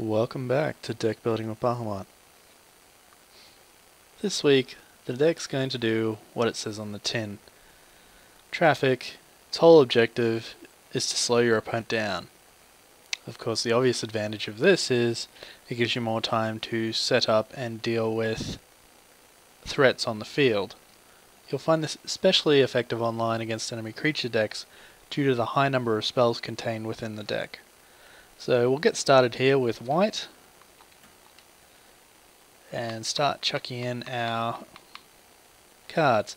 Welcome back to Deck Building with Bahumaut. This week, the deck's going to do what it says on the tin. Traffic, its whole objective is to slow your opponent down. Of course, the obvious advantage of this is it gives you more time to set up and deal with threats on the field. You'll find this especially effective online against enemy creature decks due to the high number of spells contained within the deck. So we'll get started here with white and start chucking in our cards.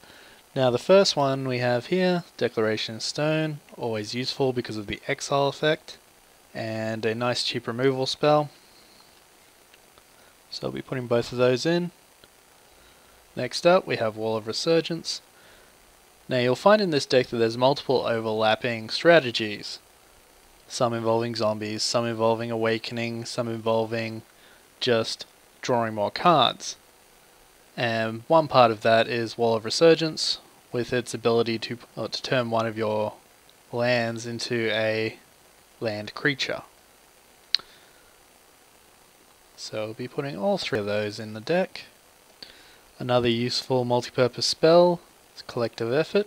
Now the first one we have here, Declaration of Stone, always useful because of the exile effect, and a nice cheap removal spell. So I'll be putting both of those in. Next up we have Wall of Resurgence. Now you'll find in this deck that there's multiple overlapping strategies. Some involving zombies, some involving awakening, some involving just drawing more cards. And one part of that is Wall of Resurgence, with its ability to turn one of your lands into a land creature. So I'll be putting all three of those in the deck. Another useful multi-purpose spell is Collective Effort.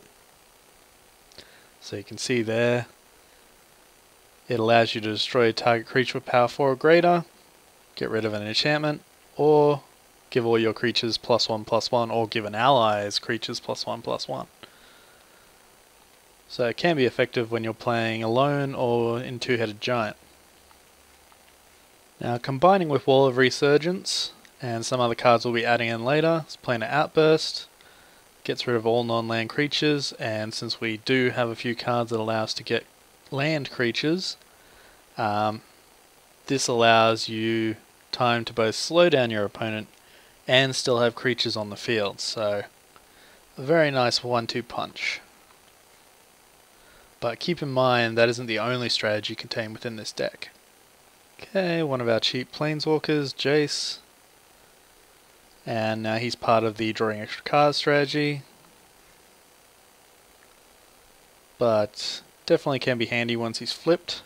So you can see there, it allows you to destroy a target creature with power 4 or greater, get rid of an enchantment, or give all your creatures +1/+1, or give an ally's creatures +1/+1. So it can be effective when you're playing alone or in two-headed giant. Now combining with Wall of Resurgence, and some other cards we'll be adding in later, is Planar Outburst. Gets rid of all non-land creatures, and since we do have a few cards that allow us to get land creatures, this allows you time to both slow down your opponent and still have creatures on the field, so a very nice 1-2 punch. But keep in mind that isn't the only strategy contained within this deck. Okay, one of our cheap planeswalkers, Jace, and now he's part of the drawing extra cards strategy, but definitely can be handy once he's flipped,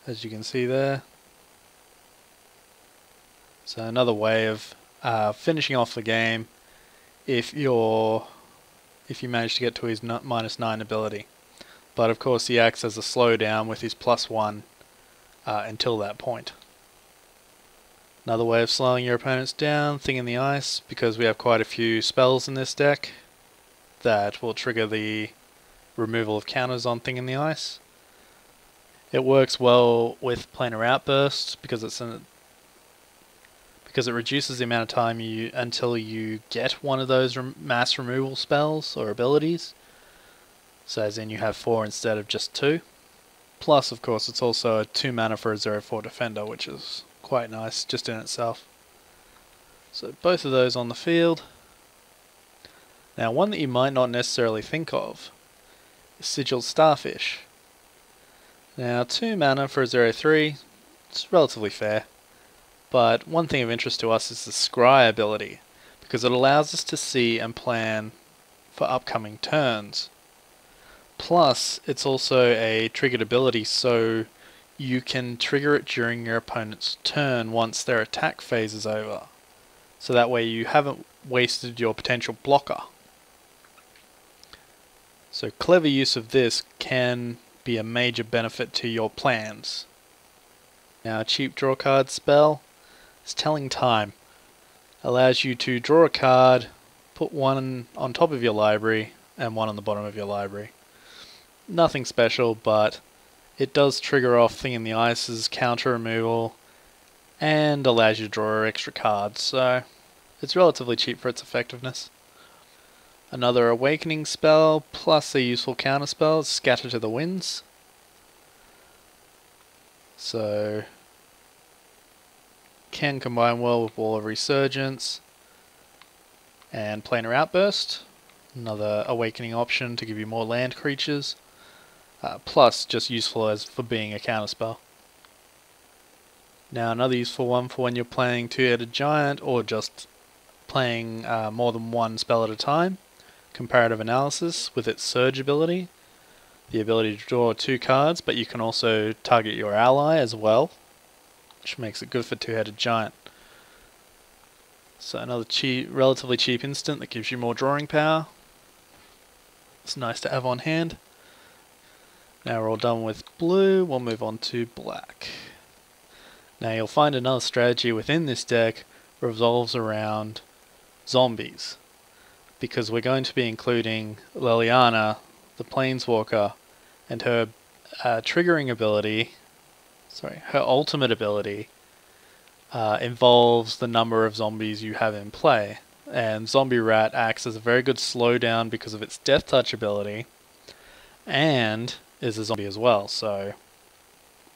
as you can see there. So another way of finishing off the game if you manage to get to his -9 ability. But of course he acts as a slowdown with his +1 until that point. Another way of slowing your opponents down, Thing in the Ice, because we have quite a few spells in this deck that will trigger the removal of counters on Thing in the Ice. It works well with Planar Outburst because it reduces the amount of time until you get one of those mass removal spells or abilities. So as in you have 4 instead of just 2. Plus of course it's also a 2 mana for a 0/4 defender, which is quite nice just in itself. So both of those on the field. Now one that you might not necessarily think of, Sigiled Starfish. Now 2 mana for a 0/3, it's relatively fair, but one thing of interest to us is the scry ability, because it allows us to see and plan for upcoming turns. Plus it's also a triggered ability, so you can trigger it during your opponent's turn once their attack phase is over, so that way you haven't wasted your potential blocker. So clever use of this can be a major benefit to your plans. Now a cheap draw card spell is Telling Time. Allows you to draw a card, put one on top of your library and one on the bottom of your library. Nothing special, but it does trigger off Thing in the Ice's counter removal and allows you to draw extra cards, so it's relatively cheap for its effectiveness. Another awakening spell, plus a useful counter spell, is Scatter to the Winds. So, can combine well with Wall of Resurgence and Planar Outburst. Another awakening option to give you more land creatures. Plus, just useful for being a counter spell. Now another useful one for when you're playing two-headed giant or just playing more than one spell at a time. Comparative Analysis with its Surge ability. The ability to draw 2 cards, but you can also target your ally as well. which makes it good for two-headed giant. So another relatively cheap instant that gives you more drawing power. It's nice to have on hand. Now we're all done with blue, we'll move on to black. Now you'll find another strategy within this deck revolves around zombies, because we're going to be including Liliana, the planeswalker, and her triggering ability, her ultimate ability, involves the number of zombies you have in play. And Zombie Rat acts as a very good slowdown because of its Death Touch ability, and is a zombie as well, so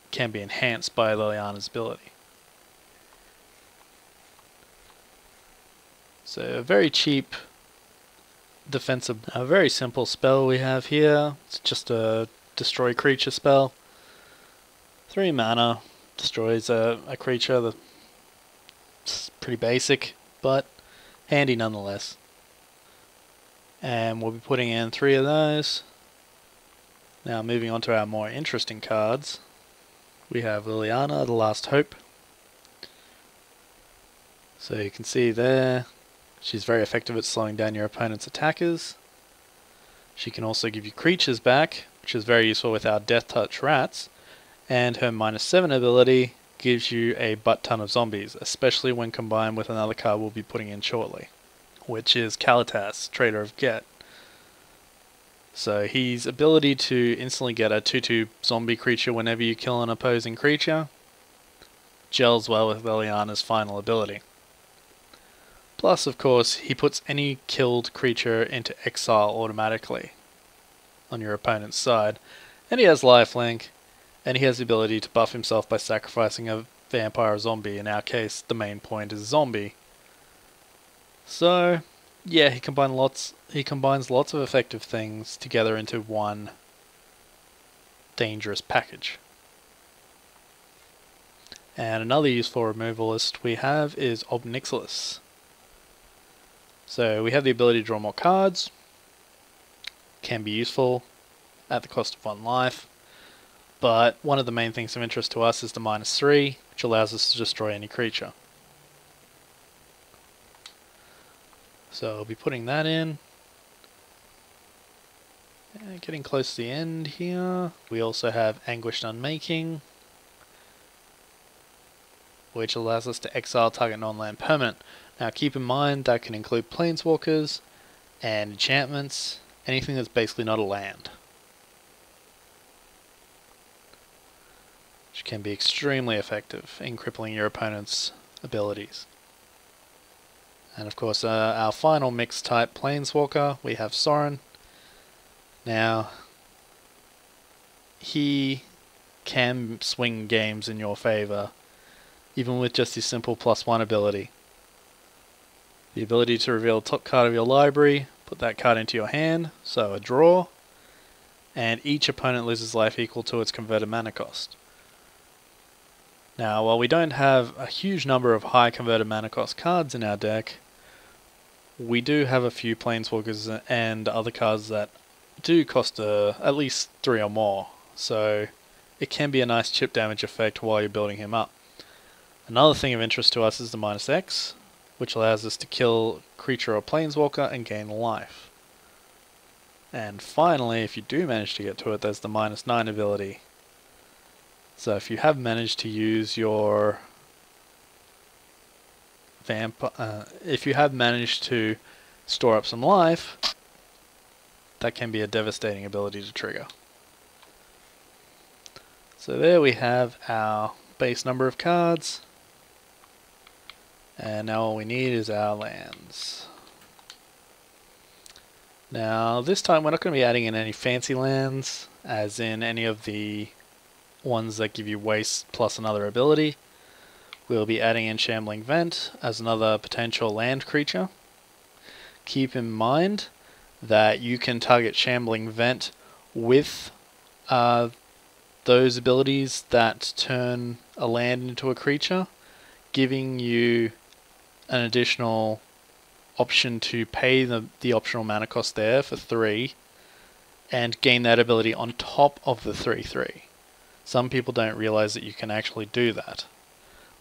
can be enhanced by Liliana's ability. So a very cheap defensive, a very simple spell we have here. It's just a destroy creature spell. 3 mana, destroys a creature. It's pretty basic, but handy nonetheless. And we'll be putting in 3 of those. Now moving on to our more interesting cards. We have Liliana, the Last Hope. So you can see there, she's very effective at slowing down your opponent's attackers. She can also give you creatures back, which is very useful with our Death Touch rats. And her -7 ability gives you a butt ton of zombies, especially when combined with another card we'll be putting in shortly, which is Kalitas, Trader of Get. So his ability to instantly get a 2/2 zombie creature whenever you kill an opposing creature gels well with Liliana's final ability. Plus, of course, he puts any killed creature into exile automatically on your opponent's side, and he has lifelink, and he has the ability to buff himself by sacrificing a vampire or zombie. In our case, the main point is zombie. So yeah, he combines lots of effective things together into one dangerous package. And another useful removalist we have is Obnixilis. So we have the ability to draw more cards. Can be useful at the cost of 1 life. But one of the main things of interest to us is the -3, which allows us to destroy any creature. So I'll be putting that in. And getting close to the end here. We also have Anguished Unmaking, which allows us to exile target non-land permanent. Now keep in mind that can include planeswalkers and enchantments, anything that's basically not a land, which can be extremely effective in crippling your opponent's abilities. And of course, our final mixed type planeswalker, we have Sorin. Now, he can swing games in your favor, even with just his simple +1 ability. The ability to reveal the top card of your library, put that card into your hand, so a draw, and each opponent loses life equal to its converted mana cost. Now, while we don't have a huge number of high converted mana cost cards in our deck, we do have a few planeswalkers and other cards that do cost at least 3 or more, so it can be a nice chip damage effect while you're building him up. Another thing of interest to us is the -X, which allows us to kill creature or planeswalker and gain life. And finally, if you do manage to get to it, there's the -9 ability. So if you have managed to use your if you have managed to store up some life, that can be a devastating ability to trigger. So there we have our base number of cards, and now all we need is our lands. Now this time we're not going to be adding in any fancy lands, as in any of the ones that give you waste plus another ability. We'll be adding in Shambling Vent as another potential land creature. Keep in mind that you can target Shambling Vent with those abilities that turn a land into a creature, giving you an additional option to pay the optional mana cost there for 3 and gain that ability on top of the 3/3. Some people don't realize that you can actually do that.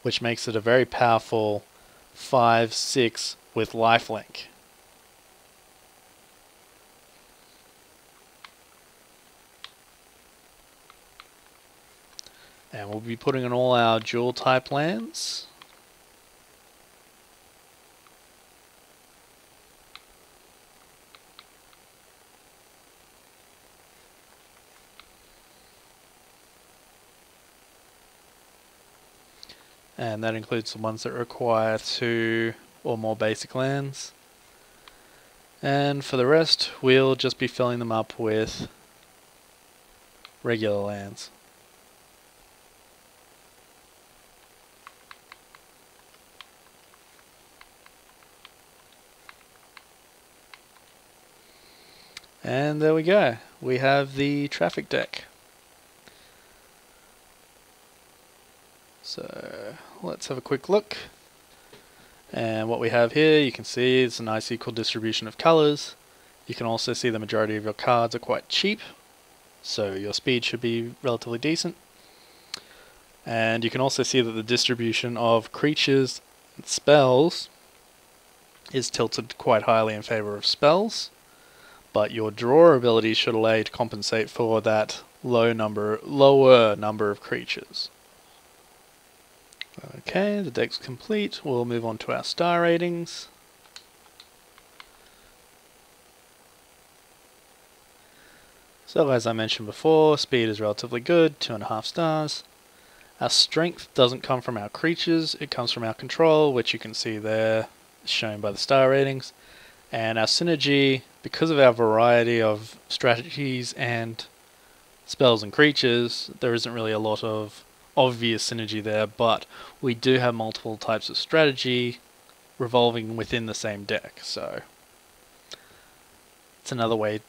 which makes it a very powerful 5/6 with lifelink. And we'll be putting in all our dual type lands. And that includes the ones that require 2 or more basic lands. And for the rest, we'll just be filling them up with regular lands. And there we go. We have the traffic deck. So let's have a quick look. And what we have here, you can see it's a nice equal distribution of colors. You can also see the majority of your cards are quite cheap, so your speed should be relatively decent. And you can also see that the distribution of creatures and spells is tilted quite highly in favor of spells, but your draw ability should allow you to compensate for that lower number of creatures. Okay, the deck's complete. We'll move on to our star ratings. So as I mentioned before, speed is relatively good, 2.5 stars. Our strength doesn't come from our creatures, it comes from our control, which you can see there, shown by the star ratings. And our synergy, because of our variety of strategies and spells and creatures, there isn't really a lot of obvious synergy there, but we do have multiple types of strategy revolving within the same deck, so it's another way.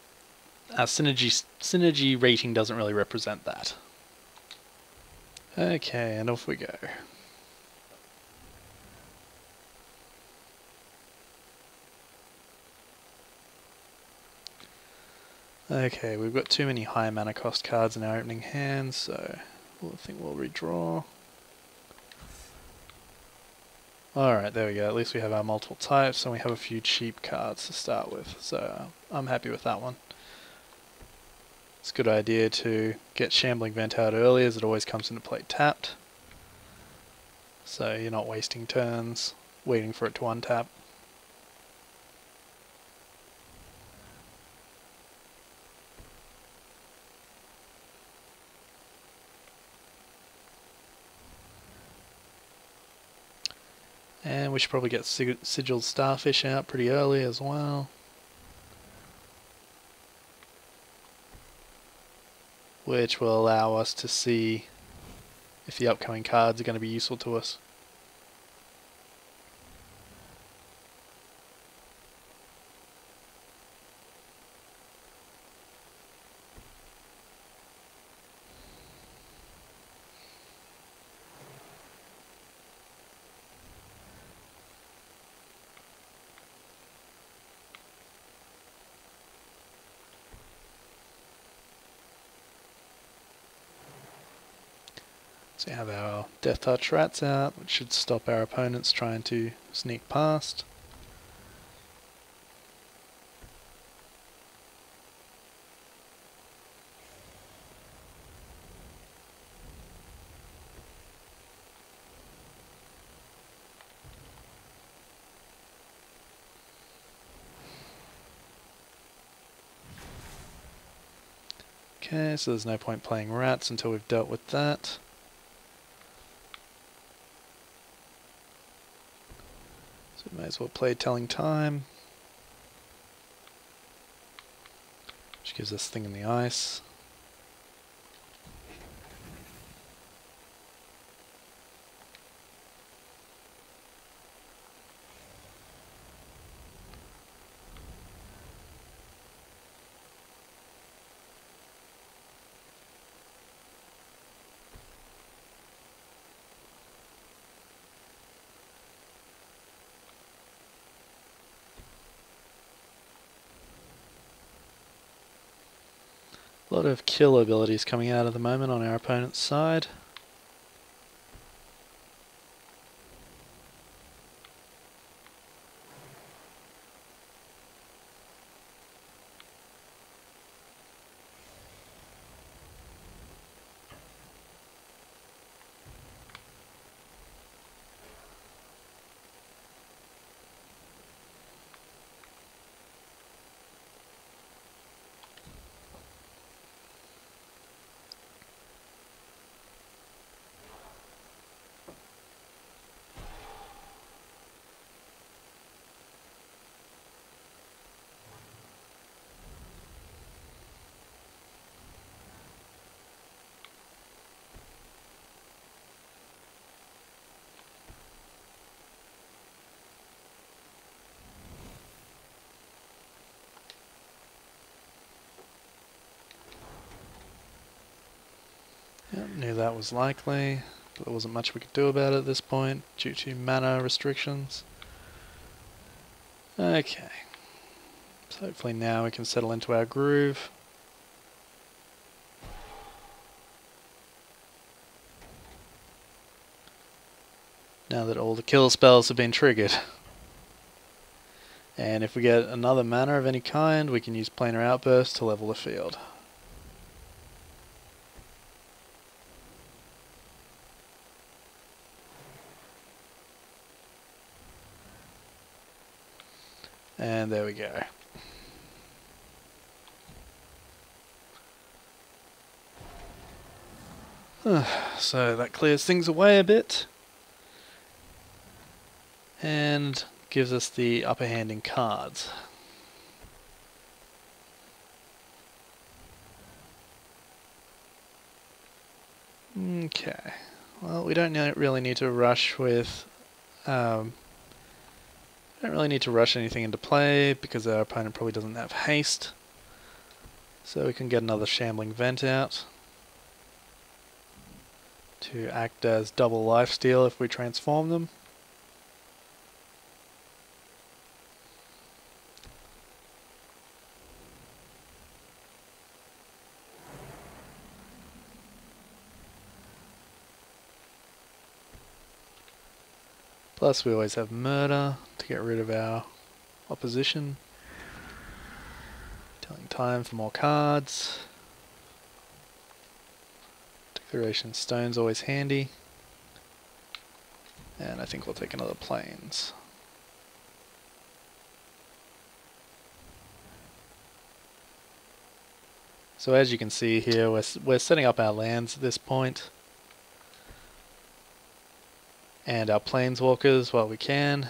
Our synergy rating doesn't really represent that. Okay, and off we go. Okay, we've got too many high mana cost cards in our opening hand, so I think we'll redraw. Alright, there we go. At least we have our multiple types, and we have a few cheap cards to start with, so I'm happy with that one. It's a good idea to get Shambling Vent out early, as it always comes into play tapped. So you're not wasting turns waiting for it to untap. And we should probably get Sigiled Starfish out pretty early as well. Which will allow us to see if the upcoming cards are going to be useful to us. So we have our Death Touch Rats out, which should stop our opponents trying to sneak past. Okay, so there's no point playing rats until we've dealt with that. So we may as well play Telling Time, which gives us Thing in the Ice. A lot of kill abilities coming out at the moment on our opponent's side. Knew that was likely, but there wasn't much we could do about it at this point due to mana restrictions. Okay, so hopefully now we can settle into our groove. Now that all the kill spells have been triggered. And if we get another mana of any kind, we can use Planar Outburst to level the field. And there we go. So that clears things away a bit. And gives us the upper hand in cards. Okay. Well, we don't really need to rush with... don't really need to rush anything into play because our opponent probably doesn't have haste. So we can get another Shambling Vent out to act as double lifesteal if we transform them. Plus we always have Murder to get rid of our opposition. Telling time for more cards. Declaration Stone's always handy. And I think we'll take another Plains. So as you can see here, we're setting up our lands at this point. And our planeswalkers while we can.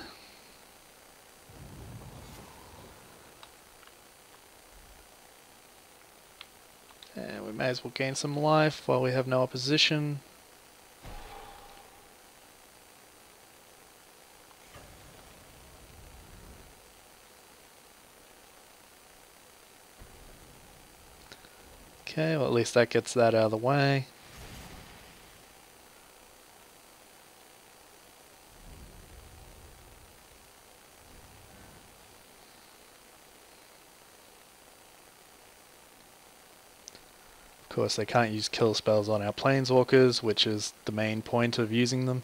And we may as well gain some life while we have no opposition. Okay, well at least that gets that out of the way. Of course, they can't use kill spells on our planeswalkers, which is the main point of using them.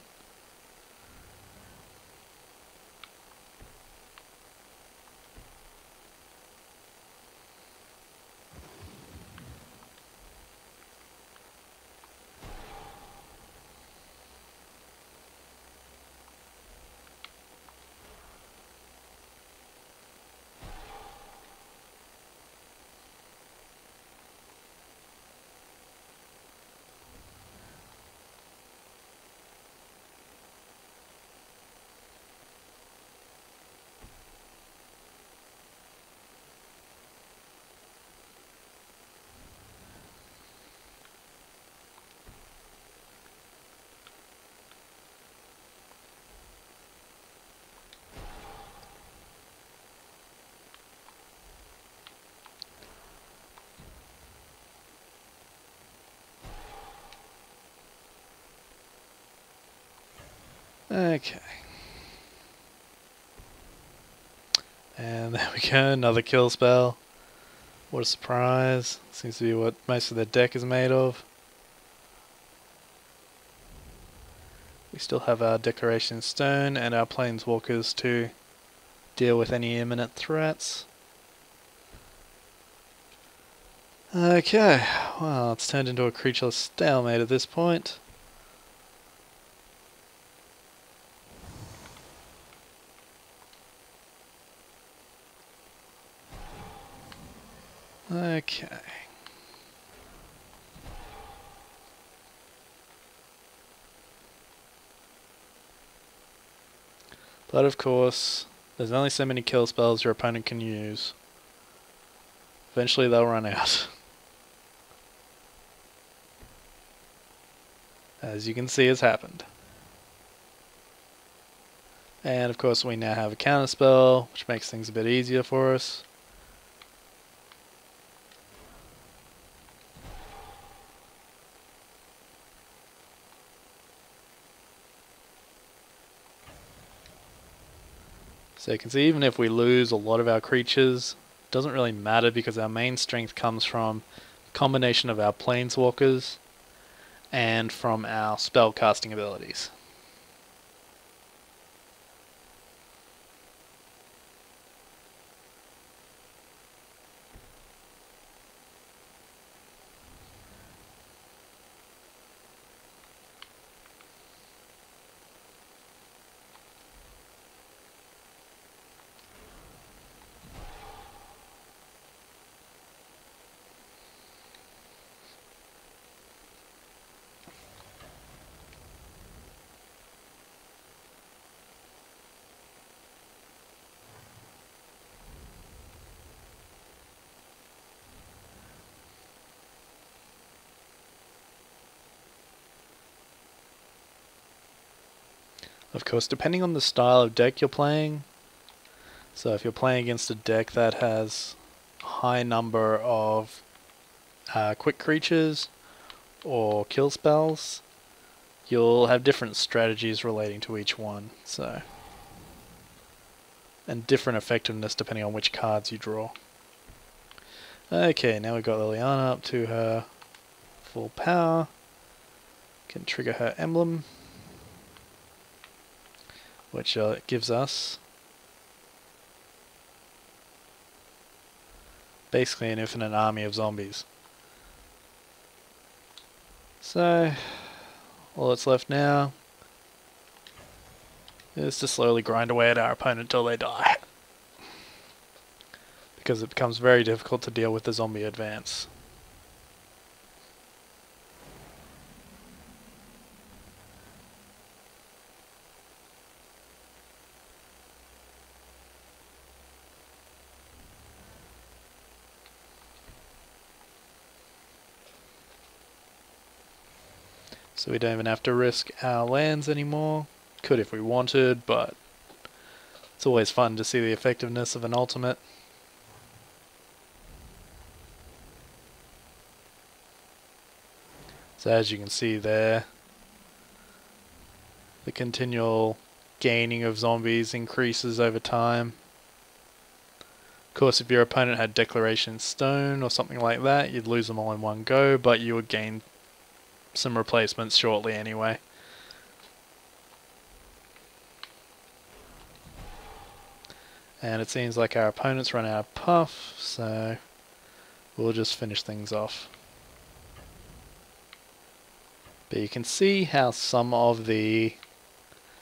Okay. And there we go, another kill spell. What a surprise. Seems to be what most of their deck is made of. We still have our Declaration Stone and our Planeswalkers to deal with any imminent threats. Okay, well, it's turned into a creatureless stalemate at this point. Okay. But of course, there's only so many kill spells your opponent can use. Eventually they'll run out. As you can see, has happened. And of course we now have a counterspell, which makes things a bit easier for us. So you can see even if we lose a lot of our creatures, it doesn't really matter because our main strength comes from a combination of our planeswalkers and from our spell casting abilities. Of course, depending on the style of deck you're playing, so if you're playing against a deck that has a high number of quick creatures or kill spells, you'll have different strategies relating to each one, so, and different effectiveness depending on which cards you draw. Okay, now we've got Liliana up to her full power. Can trigger her emblem, which gives us basically an infinite army of zombies. So, all that's left now is to slowly grind away at our opponent until they die. Because it becomes very difficult to deal with the zombie advance. So we don't even have to risk our lands anymore. Could if we wanted, but it's always fun to see the effectiveness of an ultimate. So as you can see there, the continual gaining of zombies increases over time. Of course, if your opponent had Declaration Stone or something like that, you'd lose them all in one go, but you would gain some replacements shortly anyway. And it seems like our opponents run out of puff, so we'll just finish things off. But you can see how some of the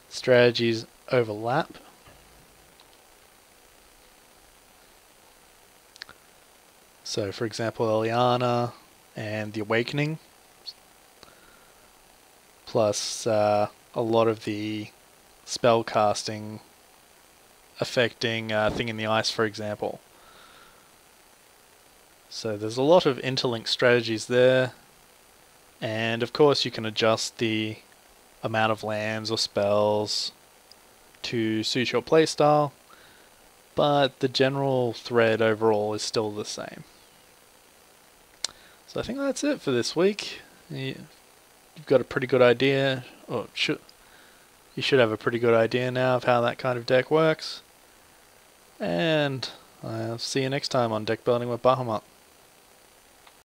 strategies overlap. So for example, Liliana and the Awakening, plus a lot of the spell casting affecting Thing in the Ice, for example. So there's a lot of interlinked strategies there, and of course you can adjust the amount of lands or spells to suit your playstyle, but the general thread overall is still the same. So I think that's it for this week. You've got a pretty good idea, or you should have a pretty good idea now of how that kind of deck works. And I'll see you next time on Deck Building with Bahumaut.